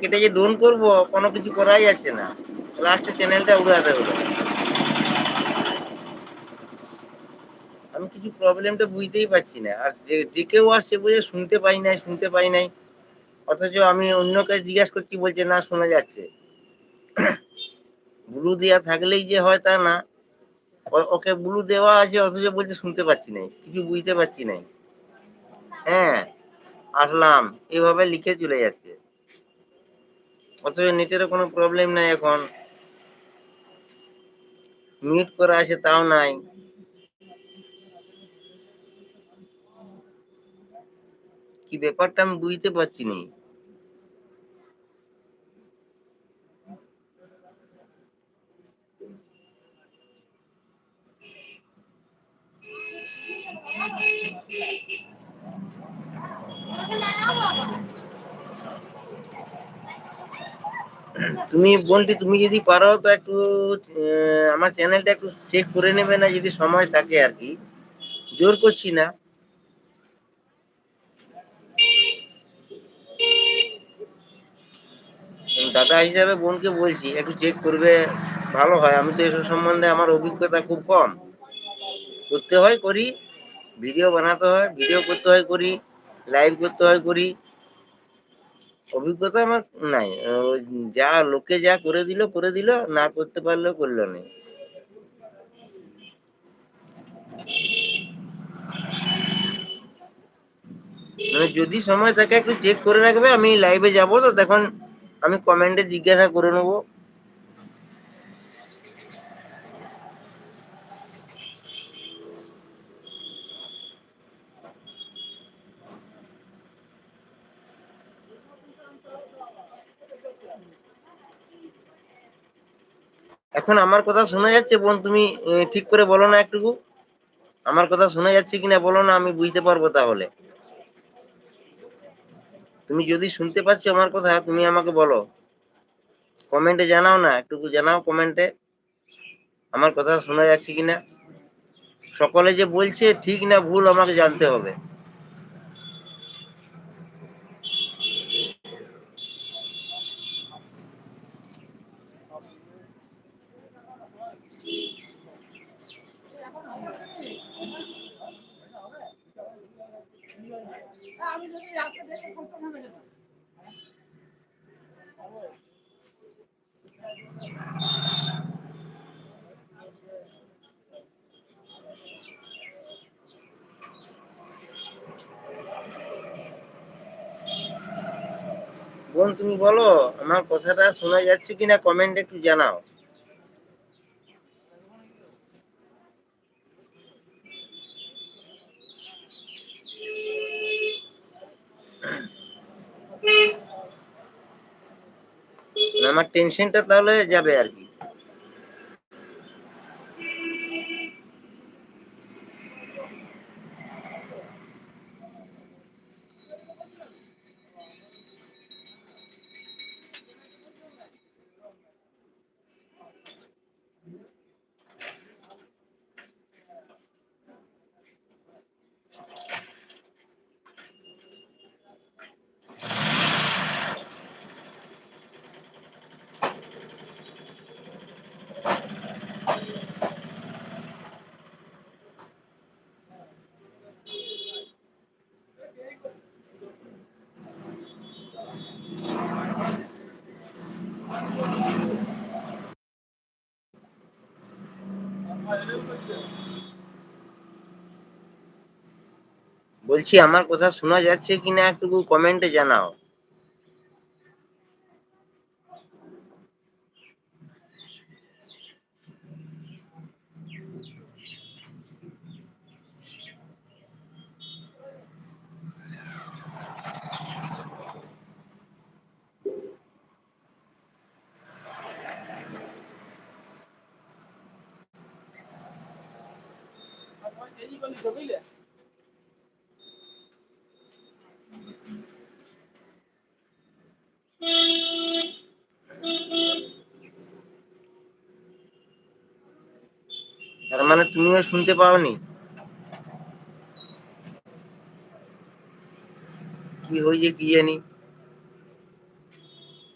এটা যে ডোন করবো কোনো কিছু করাই যাচ্ছে না। লাস্টে চ্যানেলটা উড়াতে হলো। আমি কিছু প্রবলেমটা বুঝতেই পারছি না। আর যে কেউ আসছে বলছে শুনতে পাই নাই। অথচ আমি অন্যকে জিজ্ঞাসা করছি বলছে না শোনা যাচ্ছে। ব্লু দেয়া থাকলেই যে হয় তা না। ওকে ব্লু দেওয়া আছে অথচ বলছে শুনতে পাচ্ছি নাই। কিছু বুঝতে পারছি নাই। হ্যাঁ, আসলাম। এভাবে লিখে চলে যাচ্ছে। অথচ নেটেরও কোনো প্রবলেম নাই এখন। মিউট করা আছে তাও নাই। কি ব্যাপারটা আমি বুঝতে পারছি নি। তুমি বোনটি তুমি যদি পারো তো একটু আমার চ্যানেলটা একটু চেক করে নেবে না যদি সময় থাকে আর কি। জোর করছি না। দাদা হিসাবে বোনকে বলছি একটু চেক করবে ভালো হয়। আমি তো এসব সম্বন্ধে আমার অভিজ্ঞতা খুব কম। করতে হয় করি, ভিডিও বানাতে হয় ভিডিও করতে হয় করি, লাইভ করতে হয় করি। অভিজ্ঞতা আমার নাই। যা লোকে যা করে দিল, না করতে পারলেও করলো না। মানে যদি সময় থাকে একটু চেক করে রাখবে, আমি লাইভে যাব তো তখন আমি কমেন্টে জিজ্ঞাসা করে নেবো। এখন আমার কথা শোনা যাচ্ছে বোন? তুমি ঠিক করে বলো না একটুকু। আমার কথা শোনা যাচ্ছে কিনা বলো না, আমি বুঝতে পারবো তাহলে। তুমি যদি শুনতে পাচ্ছ আমার কথা তুমি আমাকে বলো। কমেন্টে জানাও না, একটু জানাও কমেন্টে আমার কথা শোনা যাচ্ছে কিনা। সকলে যে বলছে ঠিক না ভুল আমাকে জানতে হবে। বোন তুমি বলো আমার কথাটা শোনা যাচ্ছে কিনা, কমেন্টে একটু জানাও। আমার টেনশনটা তাহলে যাবে আর কি। বলছি আমার কথা শোনা যাচ্ছে কিনা একটু কমেন্টে জানাও। তার মানে তুমিও শুনতে পাওনি? কি হয়েছে কি জানি।